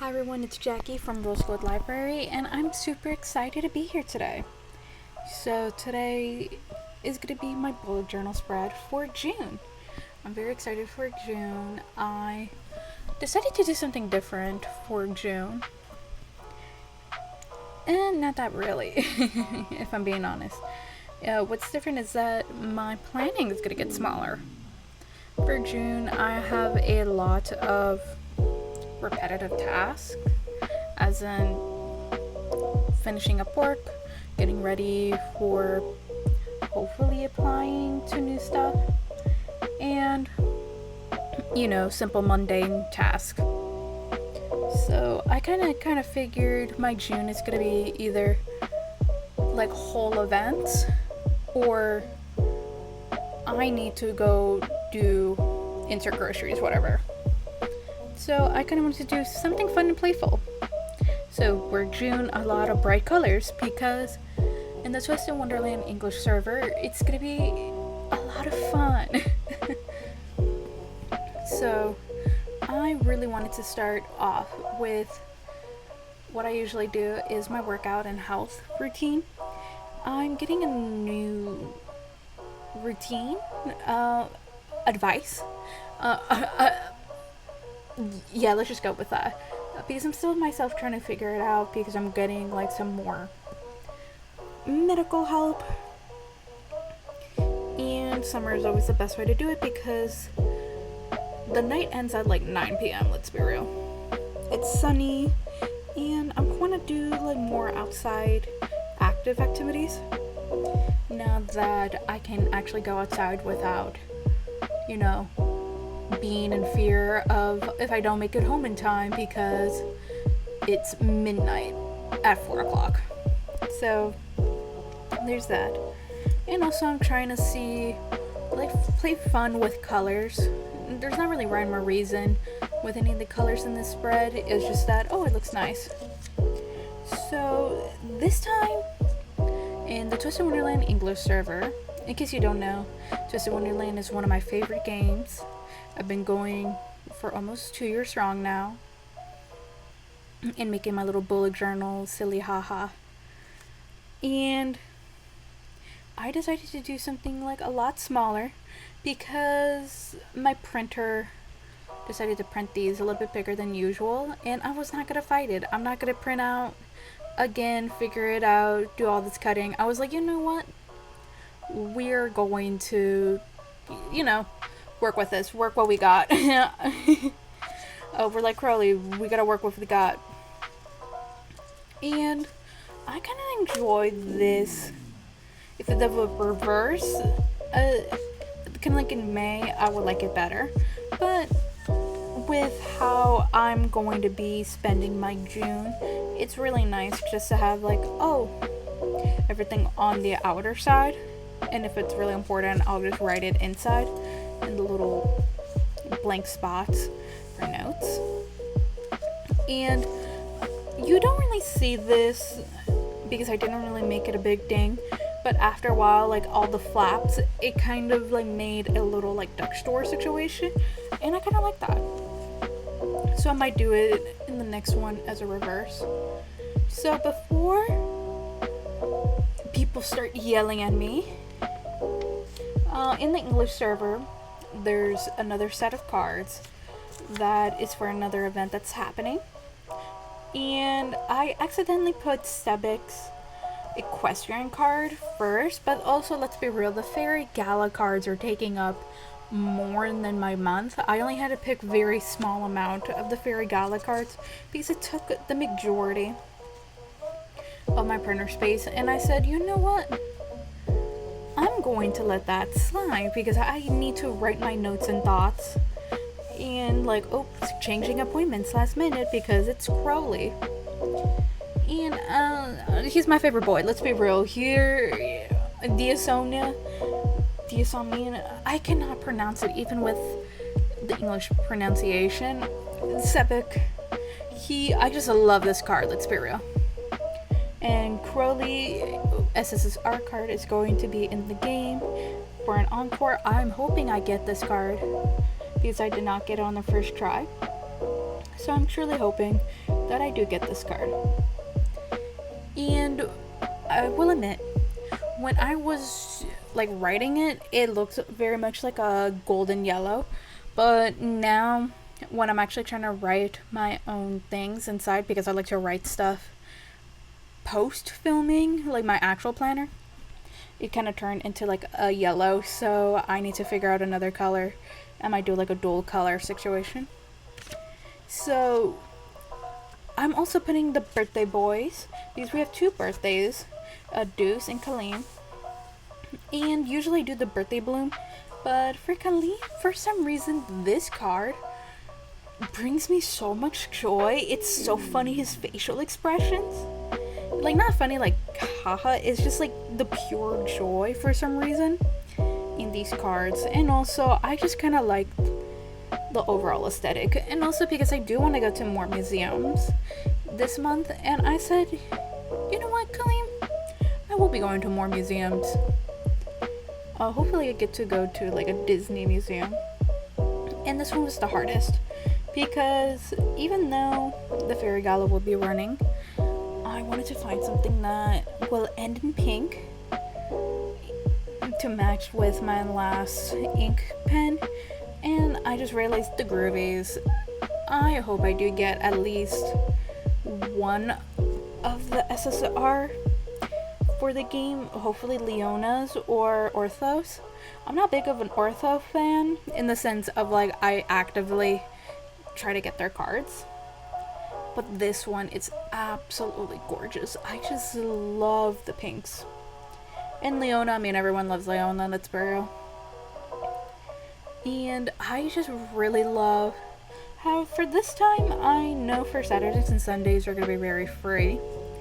Hi everyone, it's Jackie from Rose Gold Library, and I'm super excited to be here today. So today is going to be my bullet journal spread for June. I'm very excited for June. I decided to do something different for June. And not that really, if I'm being honest. What's different is that my planning is going to get smaller. For June, I have a lot of repetitive tasks, as in finishing up work, getting ready for hopefully applying to new stuff, and simple mundane tasks. So I kind of figured my June is gonna be either like whole events, or I need to go do insert groceries, whatever. So I kind of wanted to do something fun and playful. So for June, a lot of bright colors, because in the TWST Wonderland English server, it's going to be a lot of fun. So I really wanted to start off with what I usually do is my workout and health routine. I'm getting a new routine, advice. Yeah, let's just go with that. Because I'm still myself trying to figure it out, because I'm getting like some more medical help. And summer is always the best way to do it, because the night ends at like 9 p.m., let's be real. It's sunny, and I'm going to do like more outside active activities now that I can actually go outside without, being in fear of if I don't make it home in time because it's midnight at 4 o'clock. So there's that. And also I'm trying to play fun with colors. There's not really rhyme or reason with any of the colors in this spread. It's just that, it looks nice. So this time in the TWST Wonderland English server, in case you don't know, TWST Wonderland is one of my favorite games. I've been going for almost 2 years strong now, and making my little bullet journal, silly haha. And I decided to do something like a lot smaller, because my printer decided to print these a little bit bigger than usual, and I was not going to fight it. I'm not going to print out again, figure it out, do all this cutting. I was like, you know what? We're going to, work with this, work what we got. We're like Crowley, we gotta work with what we got. And I kind of enjoy this. If it was reverse, kind of like in May, I would like it better. But with how I'm going to be spending my June, it's really nice just to have everything on the outer side. And if it's really important, I'll just write it inside in the little blank spots for notes. And you don't really see this because I didn't really make it a big thing, but after a while, all the flaps, it kind of made a little duck store situation, and I kind of like that. So I might do it in the next one as a reverse. So before people start yelling at me, in the English server, there's another set of cards that is for another event that's happening. And I accidentally put Sebek's equestrian card first, but also, let's be real, the Fairy Gala cards are taking up more than my month. I only had to pick very small amount of the Fairy Gala cards because it took the majority of my printer space, and I said, you know what? I'm going to let that slide because I need to write my notes and thoughts, and changing appointments last minute because it's Crowley. And he's my favorite boy, let's be real. Here, Diasomnia, I cannot pronounce it even with the English pronunciation. Sebek, I just love this card, let's be real. And Crowley SSR card is going to be in the game for an encore. I'm hoping I get this card because I did not get it on the first try. So I'm truly hoping that I do get this card. And I will admit, when I was like writing it, it looked very much like a golden yellow. But now, when I'm actually trying to write my own things inside, because I like to write stuff post filming, like my actual planner, it kind of turned into like a yellow. So I need to figure out another color. I might do like a dual color situation. So I'm also putting the birthday boys, because we have 2 birthdays, Deuce and Kaleem. And usually I do the birthday bloom, but for Kaleem, for some reason, this card brings me so much joy. It's so funny, his facial expressions. Like, not funny like haha, it's just like the pure joy for some reason in these cards. And also, I just kind of like the overall aesthetic. And also because I do want to go to more museums this month. And I said, you know what, Kaleem? I will be going to more museums. Hopefully I get to go to like a Disney museum. And this one was the hardest, because even though the Fairy Gala will be running, I wanted to find something that will end in pink to match with my last ink pen. And I just realized the Groovies. I hope I do get at least one of the SSR for the game, hopefully Leona's or Orthos. I'm not big of an Ortho fan in the sense of like I actively try to get their cards, but this one, it's absolutely gorgeous. I just love the pinks. And Leona, I mean, everyone loves Leona, let's be real. And I just really love how for this time, I know for Saturdays and Sundays are going to be very free,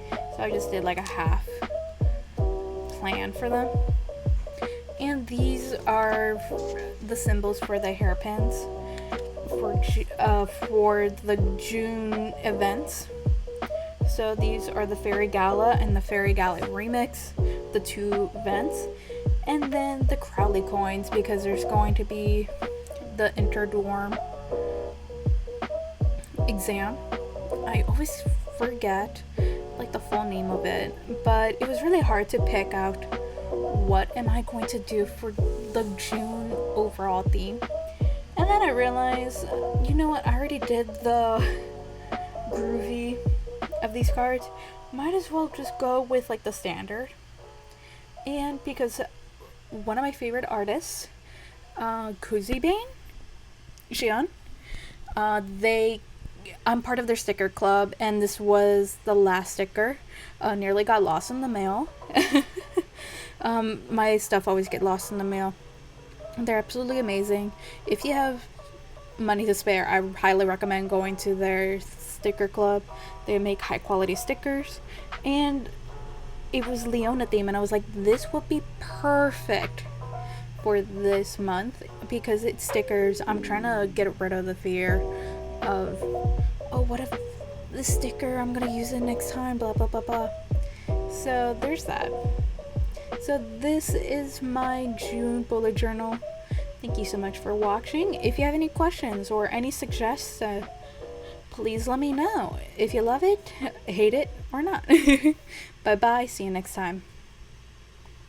so I just did like a half plan for them. And these are the symbols for the hairpins for the June events. So these are the Fairy Gala and the Fairy Gala Remix, the 2 events. And then the Crowley coins, because there's going to be the interdorm exam. I always forget like the full name of it, but it was really hard to pick out what am I going to do for the June overall theme. And then I realized, you know what, I already did the Groovy of these cards, might as well just go with like the standard. And because one of my favorite artists, Kuzibane, Xion, I'm part of their sticker club, and this was the last sticker. Nearly got lost in the mail. My stuff always get lost in the mail. They're absolutely amazing. If you have money to spare, I highly recommend going to their sticker club. They make high quality stickers, and it was Leona theme, and I was like, this would be perfect for this month because it's stickers. I'm trying to get rid of the fear of, oh, what if this sticker, I'm gonna use it next time, blah blah blah blah. So there's that. So this is my June bullet journal. Thank you so much for watching. If you have any questions or any suggestions, please let me know. If you love it, hate it, or not. Bye bye, see you next time.